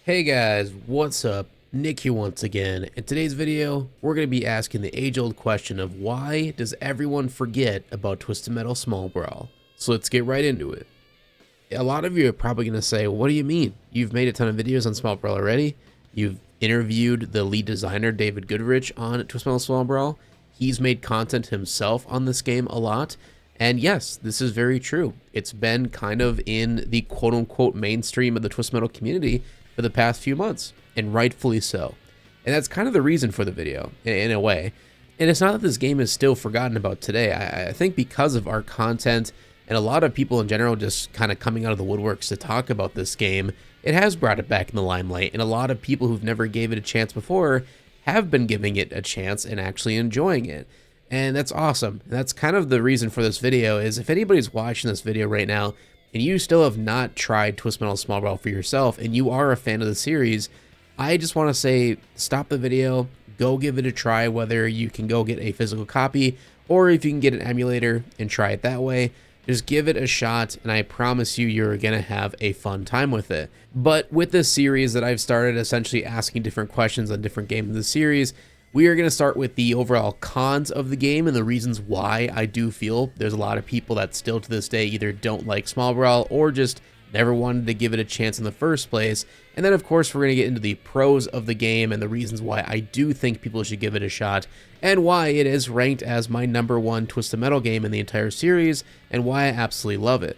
Hey guys, what's up? Nick here once again. In today's video, we're going to be asking the age-old question of why does everyone forget about Twisted Metal Small Brawl? So let's get right into it. A lot of you are probably going to say, what do you mean? You've made a ton of videos on Small Brawl already. You've interviewed the lead designer, David Goodrich, on Twisted Metal Small Brawl. He's made content himself on this game a lot. And yes, this is very true. It's been kind of in the quote-unquote mainstream of the Twisted Metal community for the past few months, and rightfully so. And that's kind of the reason for the video, in a way. And it's not that this game is still forgotten about today. I think because of our content and a lot of people in general just kind of coming out of the woodworks to talk about this game, it has brought it back in the limelight, and a lot of people who've never gave it a chance before have been giving it a chance and actually enjoying it. And that's awesome. And that's kind of the reason for this video. Is if anybody's watching this video right now and you still have not tried Twisted Metal Small Brawl for yourself, and you are a fan of the series, I just want to say, stop the video, go give it a try, whether you can go get a physical copy, or if you can get an emulator and try it that way. Just give it a shot, and I promise you, you're going to have a fun time with it. But with this series that I've started essentially asking different questions on different games in the series, we are going to start with the overall cons of the game and the reasons why I do feel there's a lot of people that still to this day either don't like Small Brawl or just never wanted to give it a chance in the first place. And then of course we're going to get into the pros of the game and the reasons why I do think people should give it a shot, and why it is ranked as my #1 Twisted Metal game in the entire series, and why I absolutely love it.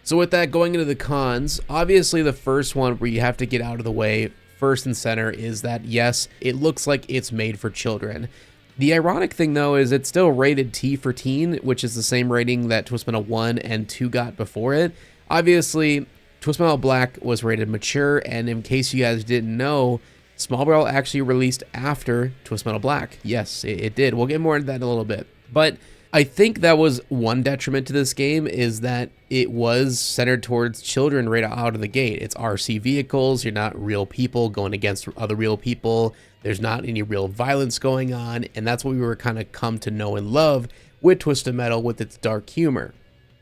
So with that, going into the cons, obviously the first one where you have to get out of the way first and center is that, yes, it looks like it's made for children. The ironic thing, though, is it's still rated T for teen, which is the same rating that Twisted Metal 1 and 2 got before it. Obviously, Twisted Metal Black was rated mature, and in case you guys didn't know, Small Brawl actually released after Twisted Metal Black. Yes, it did. We'll get more into that in a little bit. But I think that was one detriment to this game, is that it was centered towards children right out of the gate. It's RC vehicles, you're not real people going against other real people, there's not any real violence going on, and that's what we were kind of come to know and love with Twisted Metal, with its dark humor.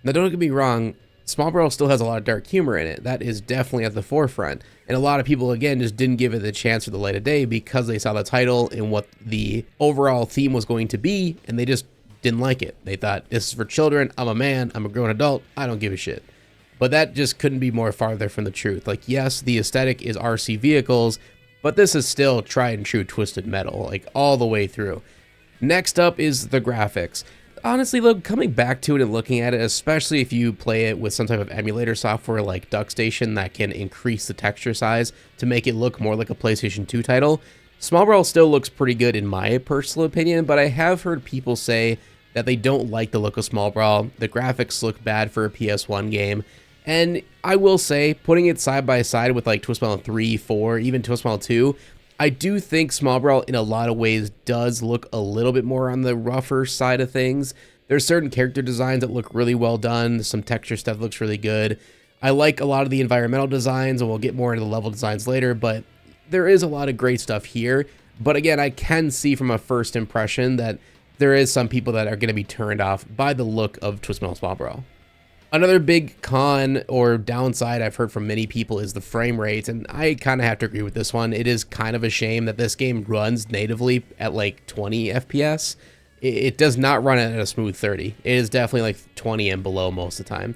Now don't get me wrong, Small Brawl still has a lot of dark humor in it. That is definitely at the forefront. And a lot of people, again, just didn't give it the chance for the light of day because they saw the title and what the overall theme was going to be, and they just didn't like it. They thought, this is for children, I'm a man, I'm a grown adult, I don't give a shit. But that just couldn't be more farther from the truth. Like, yes, the aesthetic is RC vehicles, but this is still tried and true Twisted Metal, like all the way through. Next up is the graphics. Honestly, look, coming back to it and looking at it, especially if you play it with some type of emulator software like DuckStation that can increase the texture size to make it look more like a PlayStation 2 title, Small Brawl still looks pretty good in my personal opinion, but I have heard people say that they don't like the look of Small Brawl. The graphics look bad for a PS1 game. And I will say, putting it side by side with like Twisted Metal 3, 4, even Twisted Metal 2, I do think Small Brawl in a lot of ways does look a little bit more on the rougher side of things. There's certain character designs that look really well done. Some texture stuff looks really good. I like a lot of the environmental designs, and we'll get more into the level designs later, but there is a lot of great stuff here. But again, I can see from a first impression that there is some people that are going to be turned off by the look of Twisted Metal Small Brawl. Another big con or downside I've heard from many people is the frame rate, and I kind of have to agree with this one. It is kind of a shame that this game runs natively at like 20 FPS. It does not run at a smooth 30. It is definitely like 20 and below most of the time.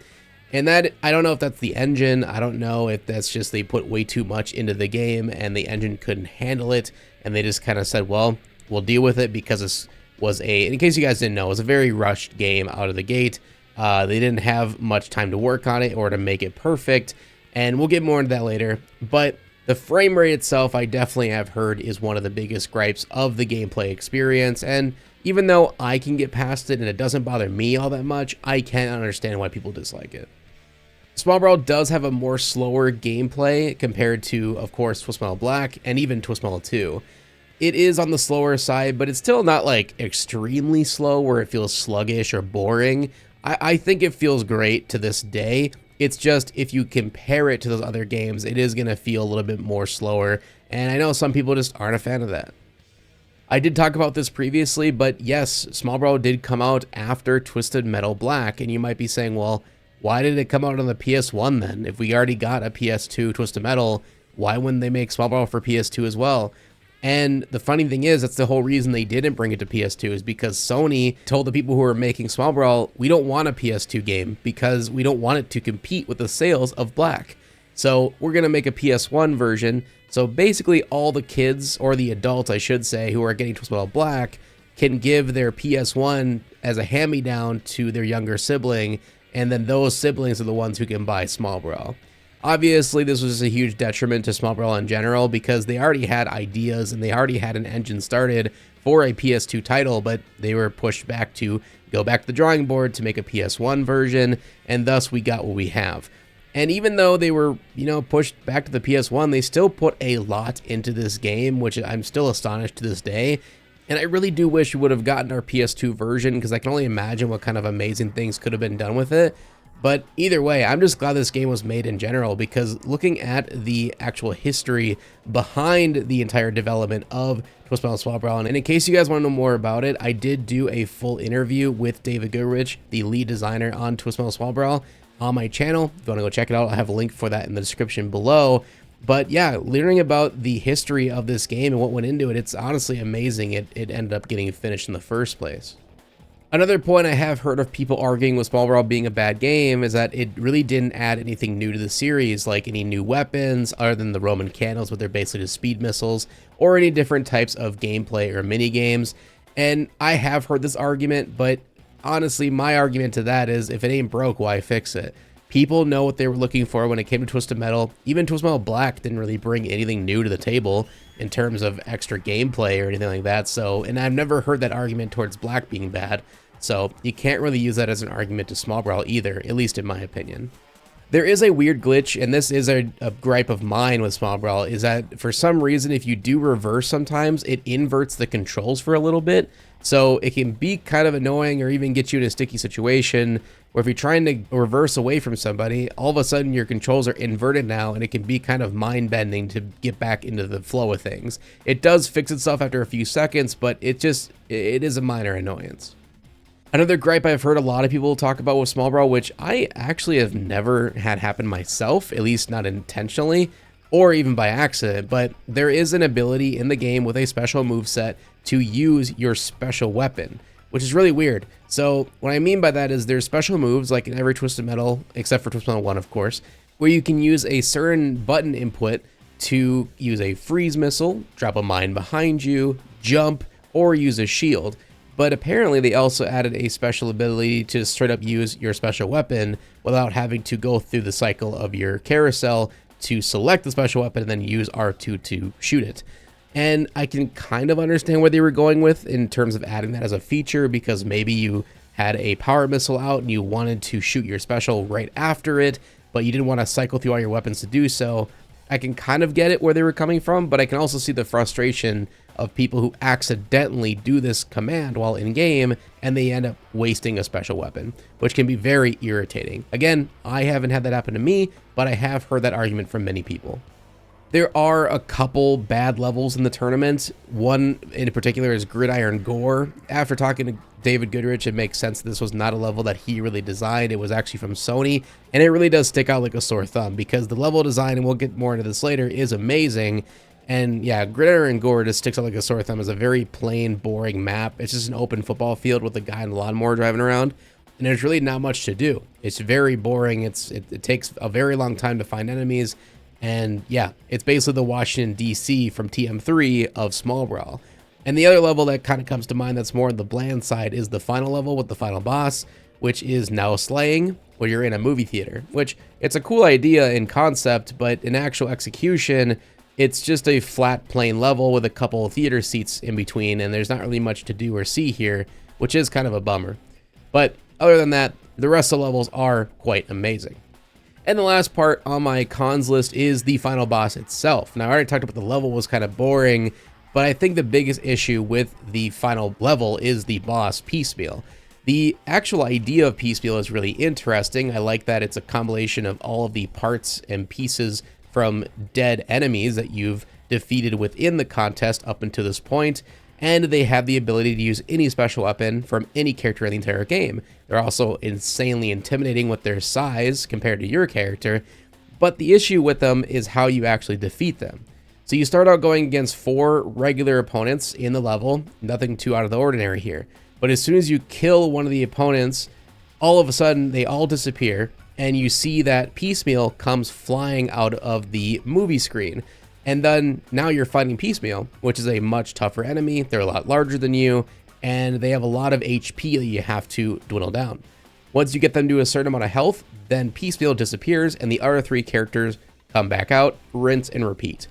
And that, I don't know if that's the engine, I don't know if that's just they put way too much into the game and the engine couldn't handle it, and they just kind of said, well, we'll deal with it, because this was in case you guys didn't know, it was a very rushed game out of the gate. They didn't have much time to work on it or to make it perfect, and we'll get more into that later. But the frame rate itself, I definitely have heard, is one of the biggest gripes of the gameplay experience, and even though I can get past it and it doesn't bother me all that much, I can understand why people dislike it. Small Brawl does have a more slower gameplay compared to, of course, Twisted Metal Black and even Twisted Metal 2. It is on the slower side, but it's still not like extremely slow where it feels sluggish or boring. I think it feels great to this day. It's just, if you compare it to those other games, it is going to feel a little bit more slower, and I know some people just aren't a fan of that. I did talk about this previously, but yes, Small Brawl did come out after Twisted Metal Black, and you might be saying, well, why did it come out on the PS1 then? If we already got a PS2 Twisted Metal, why wouldn't they make Small Brawl for PS2 as well? And the funny thing is, that's the whole reason they didn't bring it to PS2, is because Sony told the people who were making Small Brawl, we don't want a PS2 game because we don't want it to compete with the sales of Black. So we're going to make a PS1 version. So basically all the kids, or the adults I should say, who are getting Twisted Metal Black can give their PS1 as a hand-me-down to their younger sibling, and then those siblings are the ones who can buy Small Brawl. Obviously, this was a huge detriment to Small Brawl in general because they already had ideas and they already had an engine started for a PS2 title, but they were pushed back to go back to the drawing board to make a PS1 version, and thus we got what we have. And even though they were, pushed back to the PS1, they still put a lot into this game, which I'm still astonished to this day. And I really do wish we would have gotten our PS2 version, because I can only imagine what kind of amazing things could have been done with it. But either way, I'm just glad this game was made in general, because looking at the actual history behind the entire development of Twisted Metal Small Brawl, and in case you guys want to know more about it, I did do a full interview with David Goodrich, the lead designer on Twisted Metal Small Brawl, on my channel. If you want to go check it out, I'll have a link for that in the description below. But yeah, learning about the history of this game and what went into it, it's honestly amazing it ended up getting finished in the first place. Another point I have heard of people arguing with Small Brawl being a bad game is that it really didn't add anything new to the series, like any new weapons other than the Roman candles, which are basically just speed missiles, or any different types of gameplay or mini games. And I have heard this argument, but honestly, my argument to that is, if it ain't broke, why fix it? People know what they were looking for when it came to Twisted Metal. Even Twisted Metal Black didn't really bring anything new to the table in terms of extra gameplay or anything like that. So, and I've never heard that argument towards Black being bad. So you can't really use that as an argument to Small Brawl either, at least in my opinion. There is a weird glitch, and this is a gripe of mine with Small Brawl, is that for some reason, if you do reverse sometimes, it inverts the controls for a little bit. So it can be kind of annoying or even get you in a sticky situation where if you're trying to reverse away from somebody, all of a sudden your controls are inverted now, and it can be kind of mind-bending to get back into the flow of things. It does fix itself after a few seconds, but it is a minor annoyance. Another gripe I've heard a lot of people talk about with Small Brawl, which I actually have never had happen myself, at least not intentionally, or even by accident, but there is an ability in the game with a special moveset to use your special weapon, which is really weird. So what I mean by that is there's special moves, like in every Twisted Metal, except for Twisted Metal 1, of course, where you can use a certain button input to use a freeze missile, drop a mine behind you, jump, or use a shield. But apparently they also added a special ability to straight up use your special weapon without having to go through the cycle of your carousel to select the special weapon and then use R2 to shoot it. And I can kind of understand where they were going with in terms of adding that as a feature, because maybe you had a power missile out and you wanted to shoot your special right after it, but you didn't want to cycle through all your weapons to do so. I can kind of get it where they were coming from, but I can also see the frustration of people who accidentally do this command while in game and they end up wasting a special weapon, which can be very irritating. Again, I haven't had that happen to me, but I have heard that argument from many people. There are a couple bad levels in the tournament. One in particular is Gridiron Gore. After talking to David Goodrich, it makes sense that this was not a level that he really designed. It was actually from Sony, and it really does stick out like a sore thumb because the level design, and we'll get more into this later, is amazing. And yeah, Gridiron Gore just sticks out like a sore thumb as a very plain, boring map. It's just an open football field with a guy in a lawnmower driving around, and there's really not much to do. It's very boring. It takes a very long time to find enemies. And yeah, it's basically the Washington, D.C. from TM3 of Small Brawl. And the other level that kind of comes to mind that's more on the bland side is the final level with the final boss, which is Now Slaying, where you're in a movie theater, which it's a cool idea in concept, but in actual execution, it's just a flat plain level with a couple of theater seats in between, and there's not really much to do or see here, which is kind of a bummer. But other than that, the rest of the levels are quite amazing. And the last part on my cons list is the final boss itself. Now, I already talked about the level was kind of boring, but I think the biggest issue with the final level is the boss, Piecemeal. The actual idea of Piecemeal is really interesting. I like that it's a combination of all of the parts and pieces from dead enemies that you've defeated within the contest up until this point, and they have the ability to use any special weapon from any character in the entire game. They're also insanely intimidating with their size compared to your character, But the issue with them is how you actually defeat them. So you start out going against 4 regular opponents in the level, nothing too out of the ordinary here. But as soon as you kill one of the opponents, all of a sudden they all disappear, and you see that Piecemeal comes flying out of the movie screen. And then now you're fighting Piecemeal, which is a much tougher enemy. They're a lot larger than you, and they have a lot of HP that you have to dwindle down. Once you get them to a certain amount of health, then Piecemeal disappears and the other 3 characters come back out, rinse and repeat.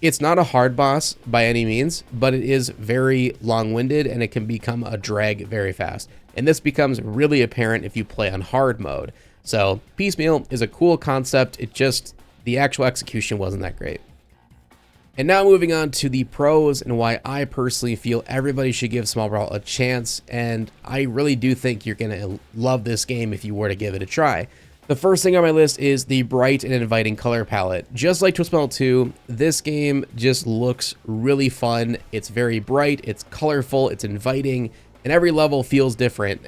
It's not a hard boss by any means, but it is very long-winded and it can become a drag very fast. And this becomes really apparent if you play on hard mode. So Piecemeal is a cool concept, it just, the actual execution wasn't that great. And now moving on to the pros and why I personally feel everybody should give Small Brawl a chance, and I really do think you're gonna love this game if you were to give it a try. The first thing on my list is the bright and inviting color palette. Just like Twist Metal 2, this game just looks really fun. It's very bright, it's colorful, it's inviting, and every level feels different.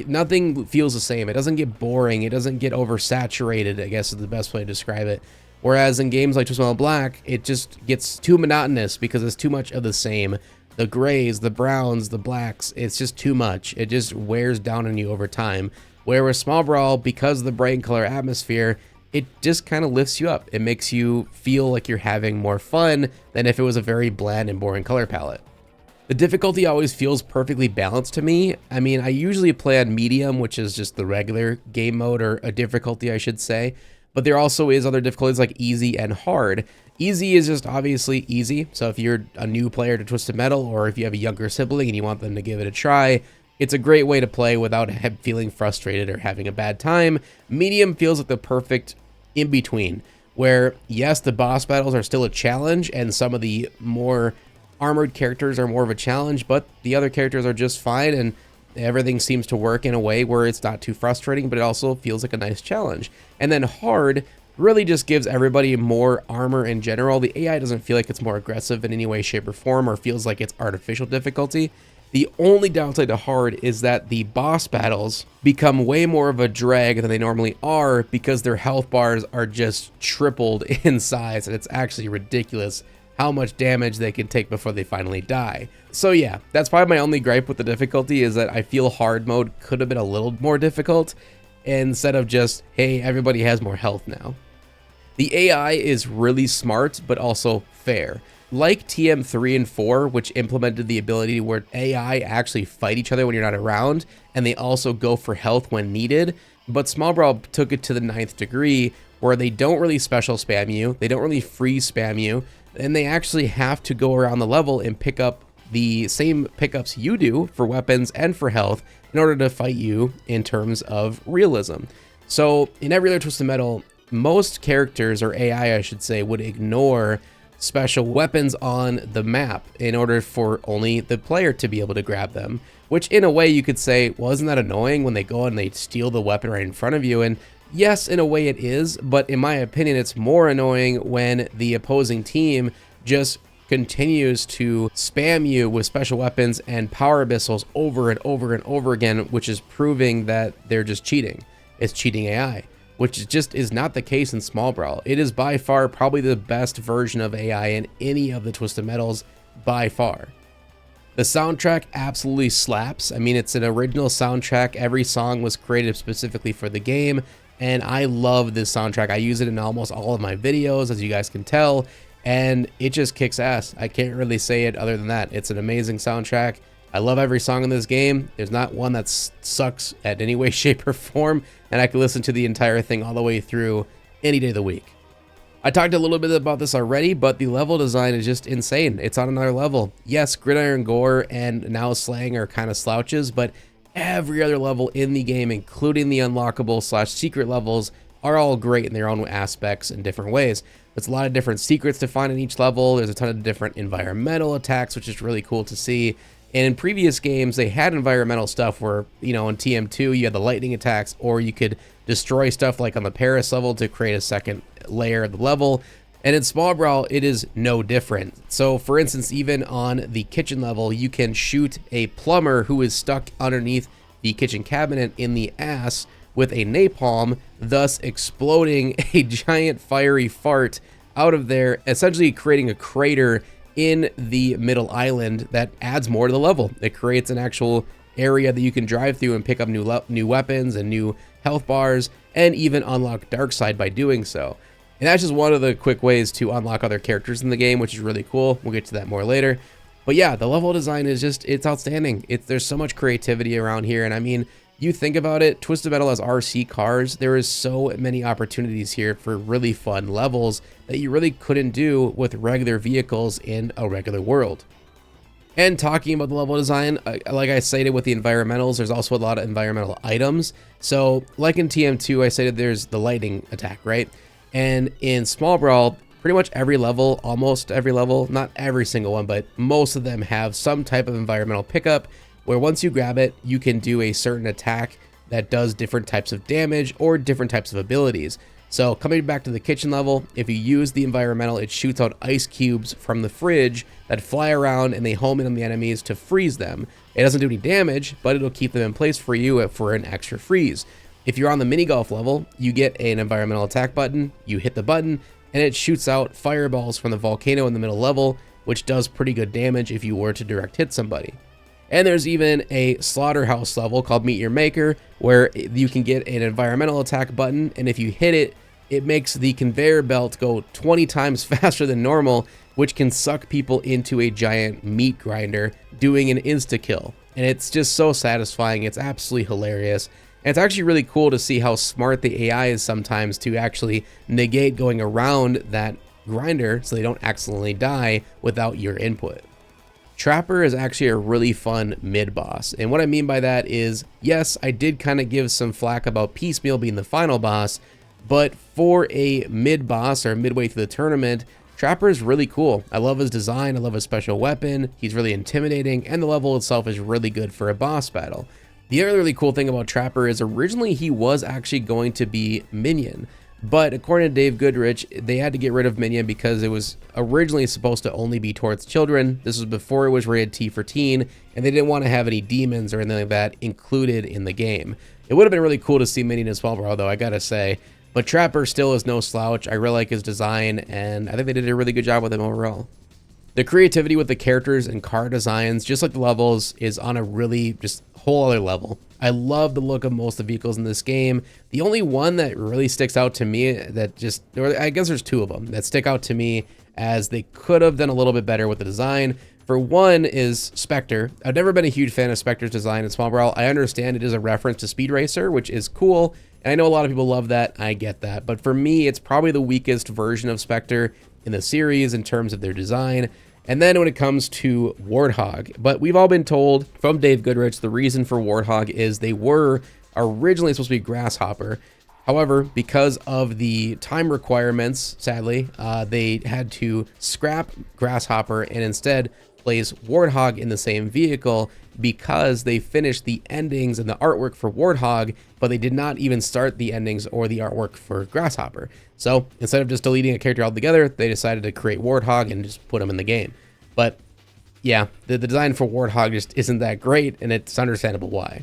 Nothing feels the same. It doesn't get boring, it doesn't get oversaturated, I guess is the best way to describe it. Whereas in games like Twist Metal Black, it just gets too monotonous because it's too much of the same. The grays, the browns, the blacks, it's just too much. It just wears down on you over time. Whereas Small Brawl, because of the bright and color atmosphere, it just kind of lifts you up. It makes you feel like you're having more fun than if it was a very bland and boring color palette. The difficulty always feels perfectly balanced to me. I mean, I usually play on medium, which is just the regular game mode, or a difficulty I should say. But there also is other difficulties like easy and hard. Easy is just obviously easy. So if you're a new player to Twisted Metal, or if you have a younger sibling and you want them to give it a try, it's a great way to play without feeling frustrated or having a bad time. Medium feels like the perfect in-between, where yes, the boss battles are still a challenge and some of the more armored characters are more of a challenge, but the other characters are just fine and everything seems to work in a way where it's not too frustrating, but it also feels like a nice challenge. And then hard really just gives everybody more armor in general. The AI doesn't feel like it's more aggressive in any way, shape, or form, or feels like it's artificial difficulty. The only downside to hard is that the boss battles become way more of a drag than they normally are because their health bars are just tripled in size, and it's actually ridiculous how much damage they can take before they finally die. So yeah, that's probably my only gripe with the difficulty, is that I feel hard mode could have been a little more difficult instead of just, hey, everybody has more health now. The AI is really smart, but also fair. Like TM3 and 4, which implemented the ability where AI actually fight each other when you're not around, and they also go for health when needed, but Small Brawl took it to the 9th degree, where they don't really special spam you, they don't really freeze spam you, and they actually have to go around the level and pick up the same pickups you do for weapons and for health in order to fight you in terms of realism. So in every other Twisted Metal, most characters, or AI I should say, would ignore special weapons on the map in order for only the player to be able to grab them, which in a way you could say, well, isn't that annoying when they go and they steal the weapon right in front of you? And yes, in a way it is, but in my opinion, it's more annoying when the opposing team just continues to spam you with special weapons and power abyssals over and over and over again, which is proving that they're just cheating. It's cheating AI, which just is not the case in Small Brawl. It is by far probably the best version of AI in any of the Twisted Metals, by far. The soundtrack absolutely slaps. I mean, it's an original soundtrack. Every song was created specifically for the game, and I love this soundtrack. I use it in almost all of my videos, as you guys can tell, and it just kicks ass. I can't really say it other than that. It's an amazing soundtrack. I love every song in this game. There's not one that sucks at any way, shape, or form, and I can listen to the entire thing all the way through any day of the week. I talked a little bit about this already, but the level design is just insane. It's on another level. Yes, Gridiron Gore and now Slang are kind of slouches, but every other level in the game, including the unlockable / secret levels, are all great in their own aspects in different ways. There's a lot of different secrets to find in each level. There's a ton of different environmental attacks, which is really cool to see. And in previous games, they had environmental stuff where, you know, in TM2, you had the lightning attacks, or you could destroy stuff like on the Paris level to create a second layer of the level. And in Small Brawl, it is no different. So for instance, even on the kitchen level, you can shoot a plumber who is stuck underneath the kitchen cabinet in the ass with a napalm, thus exploding a giant fiery fart out of there, essentially creating a crater in the middle island that adds more to the level. It creates an actual area that you can drive through and pick up new weapons and new health bars, and even unlock dark side by doing so. And that's just one of the quick ways to unlock other characters in the game, which is really cool. We'll get to that more later. But yeah, the level design is just, it's outstanding. There's so much creativity around here. And I mean, you think about it, Twisted Metal has RC cars. There is so many opportunities here for really fun levels that you really couldn't do with regular vehicles in a regular world. And talking about the level design, like I stated with the environmentals, there's also a lot of environmental items. So like in TM2, I stated there's the lightning attack, right? And in Small Brawl, pretty much every level, almost every level, not every single one, but most of them have some type of environmental pickup where once you grab it, you can do a certain attack that does different types of damage or different types of abilities. So coming back to the kitchen level, if you use the environmental, it shoots out ice cubes from the fridge that fly around and they home in on the enemies to freeze them. It doesn't do any damage, but it'll keep them in place for you for an extra freeze. If you're on the mini golf level, you get an environmental attack button, you hit the button, and it shoots out fireballs from the volcano in the middle level, which does pretty good damage if you were to direct hit somebody. And there's even a slaughterhouse level called Meet Your Maker, where you can get an environmental attack button, and if you hit it, it makes the conveyor belt go 20 times faster than normal, which can suck people into a giant meat grinder, doing an insta-kill. And it's just so satisfying, it's absolutely hilarious. And it's actually really cool to see how smart the AI is sometimes to actually negate going around that grinder so they don't accidentally die without your input. Trapper is actually a really fun mid-boss, and what I mean by that is, yes, I did kind of give some flack about Piecemeal being the final boss, but for a mid-boss or midway through the tournament, Trapper is really cool. I love his design, I love his special weapon, he's really intimidating, and the level itself is really good for a boss battle. The other really cool thing about Trapper is originally he was actually going to be Minion, but according to Dave Goodrich, they had to get rid of Minion because it was originally supposed to only be towards children. This was before it was rated T for teen, and they didn't want to have any demons or anything like that included in the game. It would have been really cool to see Minion in Small Brawl though, I gotta say. But Trapper still is no slouch. I really like his design, and I think they did a really good job with him overall. The creativity with the characters and car designs, just like the levels, is on a really just whole other level. I love the look of most of the vehicles in this game. The only one that really sticks out to me I guess there's two of them that stick out to me as they could have done a little bit better with the design. For one is Spectre. I've never been a huge fan of Spectre's design in Small Brawl. I understand it is a reference to Speed Racer, which is cool. And I know a lot of people love that. I get that. But for me, it's probably the weakest version of Spectre in the series in terms of their design. And then when it comes to Warthog, but we've all been told from Dave Goodrich, the reason for Warthog is they were originally supposed to be Grasshopper. However, because of the time requirements, sadly, they had to scrap Grasshopper and instead place Warthog in the same vehicle because they finished the endings and the artwork for Warthog, but they did not even start the endings or the artwork for Grasshopper. So instead of just deleting a character altogether, they decided to create Warthog and just put him in the game. But yeah, the design for Warthog just isn't that great, and it's understandable why.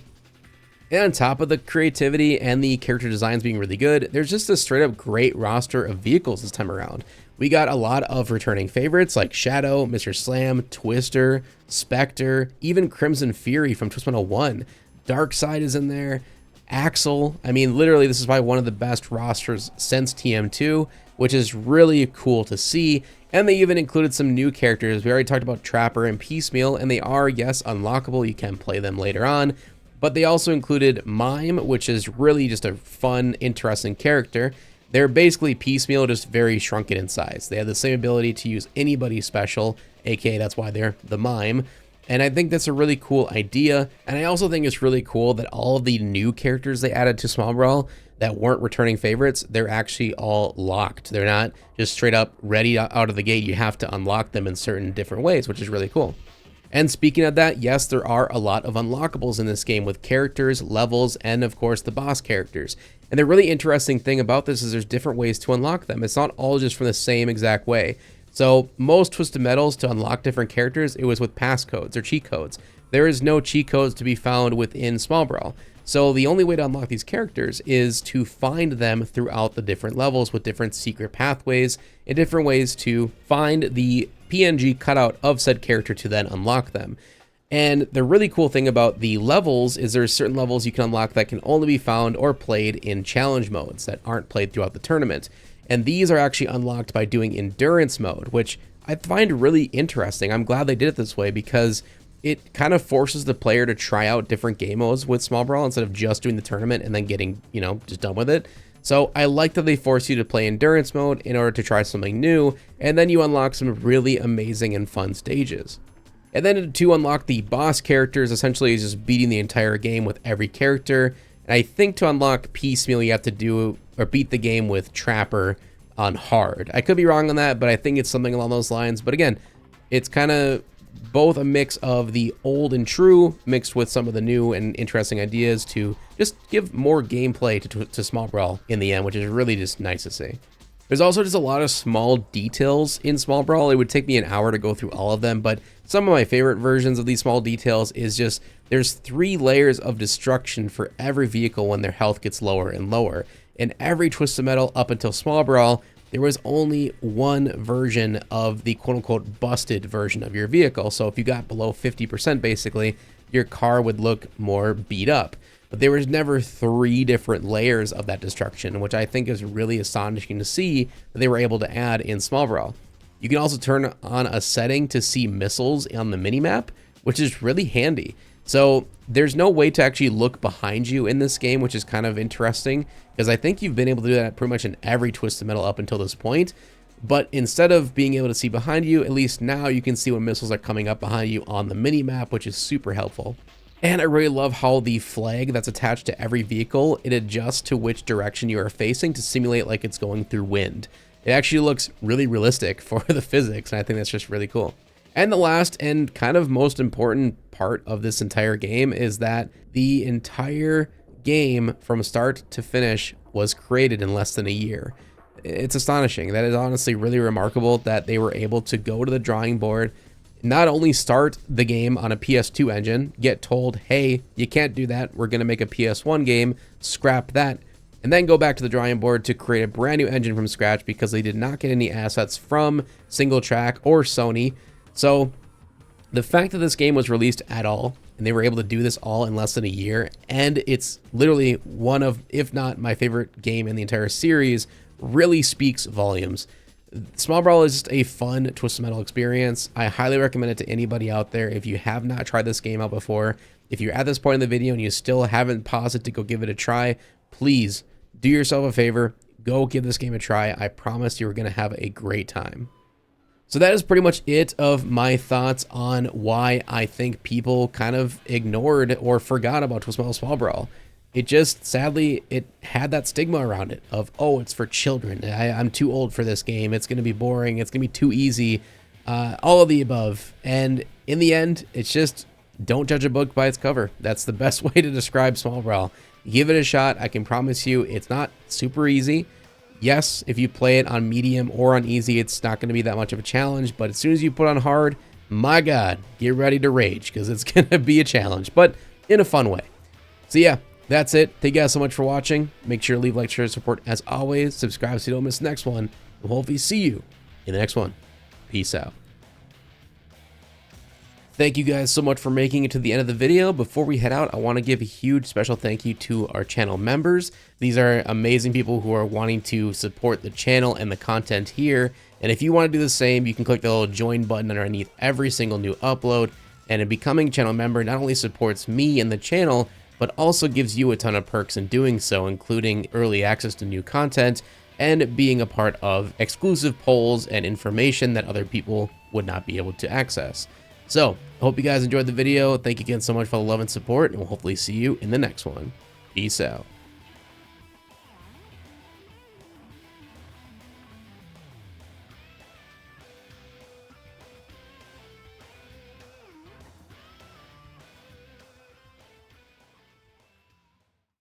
And on top of the creativity and the character designs being really good, there's just a straight up great roster of vehicles this time around. We got a lot of returning favorites like Shadow, Mr. Slam, Twister, Spectre, even Crimson Fury from Twist 101. Darkseid is in there, Axel. I mean, literally, this is probably one of the best rosters since TM2, which is really cool to see. And they even included some new characters. We already talked about Trapper and Piecemeal, and they are, yes, unlockable. You can play them later on. But they also included Mime, which is really just a fun, interesting character. They're basically Piecemeal, just very shrunken in size. They have the same ability to use anybody special, aka that's why they're the Mime. And I think that's a really cool idea. And I also think it's really cool that all of the new characters they added to Small Brawl that weren't returning favorites, they're actually all locked. They're not just straight up ready out of the gate. You have to unlock them in certain different ways, which is really cool. And speaking of that, yes, there are a lot of unlockables in this game with characters, levels, and of course the boss characters. And the really interesting thing about this is there's different ways to unlock them. It's not all just from the same exact way. So most Twisted Metals to unlock different characters, it was with passcodes or cheat codes. There is no cheat codes to be found within Small Brawl. So the only way to unlock these characters is to find them throughout the different levels with different secret pathways and different ways to find the PNG cutout of said character to then unlock them. And the really cool thing about the levels is there's certain levels you can unlock that can only be found or played in challenge modes that aren't played throughout the tournament. And these are actually unlocked by doing endurance mode, which I find really interesting. I'm glad they did it this way because it kind of forces the player to try out different game modes with Small Brawl instead of just doing the tournament and then getting, just done with it. So I like that they force you to play endurance mode in order to try something new, and then you unlock some really amazing and fun stages. And then to unlock the boss characters, essentially is just beating the entire game with every character. And I think to unlock piecemeal, you have to do or beat the game with Trapper on hard. I could be wrong on that, but I think it's something along those lines. But again, it's kind of both a mix of the old and true mixed with some of the new and interesting ideas to just give more gameplay to Small Brawl in the end, which is really just nice to see. There's also just a lot of small details in Small Brawl. It would take me an hour to go through all of them, but some of my favorite versions of these small details is just there's 3 layers of destruction for every vehicle when their health gets lower and lower. In every Twisted Metal up until Small Brawl, there was only one version of the quote-unquote busted version of your vehicle. So if you got below 50% basically, your car would look more beat up. But there was never 3 different layers of that destruction, which I think is really astonishing to see that they were able to add in Small Brawl. You can also turn on a setting to see missiles on the minimap, which is really handy. So there's no way to actually look behind you in this game, which is kind of interesting because I think you've been able to do that pretty much in every Twisted Metal up until this point. But instead of being able to see behind you, at least now you can see when missiles are coming up behind you on the minimap, which is super helpful. And I really love how the flag that's attached to every vehicle, it adjusts to which direction you are facing to simulate like it's going through wind. It actually looks really realistic for the physics, and I think that's just really cool. And the last and kind of most important part of this entire game is that the entire game from start to finish was created in less than a year. It's astonishing. That is honestly really remarkable that they were able to go to the drawing board, not only start the game on a PS2 engine, get told, hey, you can't do that, we're going to make a PS1 game, scrap that, and then go back to the drawing board to create a brand new engine from scratch because they did not get any assets from Single Track or Sony. So the fact that this game was released at all, and they were able to do this all in less than a year, and it's literally one of, if not my favorite game in the entire series, really speaks volumes. Small Brawl is just a fun Twisted Metal experience. I highly recommend it to anybody out there. If you have not tried this game out before, if you're at this point in the video and you still haven't paused it to go give it a try, please do yourself a favor, go give this game a try. I promise you're going to have a great time. So that is pretty much it of my thoughts on why I think people kind of ignored or forgot about Twisted Metal Small Brawl. It just, sadly, it had that stigma around it of, oh, it's for children. I'm too old for this game. It's going to be boring. It's going to be too easy. All of the above. And in the end, it's just, don't judge a book by its cover. That's the best way to describe Small Brawl. Give it a shot. I can promise you it's not super easy. Yes, if you play it on medium or on easy, it's not going to be that much of a challenge. But as soon as you put on hard, my God, get ready to rage because it's going to be a challenge, but in a fun way. So yeah. That's it. Thank you guys so much for watching. Make sure to leave a like, share, support as always. Subscribe so you don't miss the next one. We'll hopefully see you in the next one. Peace out. Thank you guys so much for making it to the end of the video. Before we head out, I want to give a huge special thank you to our channel members. These are amazing people who are wanting to support the channel and the content here. And if you want to do the same, you can click the little join button underneath every single new upload. And in becoming a channel member not only supports me and the channel, but also gives you a ton of perks in doing so, including early access to new content and being a part of exclusive polls and information that other people would not be able to access. So, I hope you guys enjoyed the video. Thank you again so much for the love and support, and we'll hopefully see you in the next one. Peace out.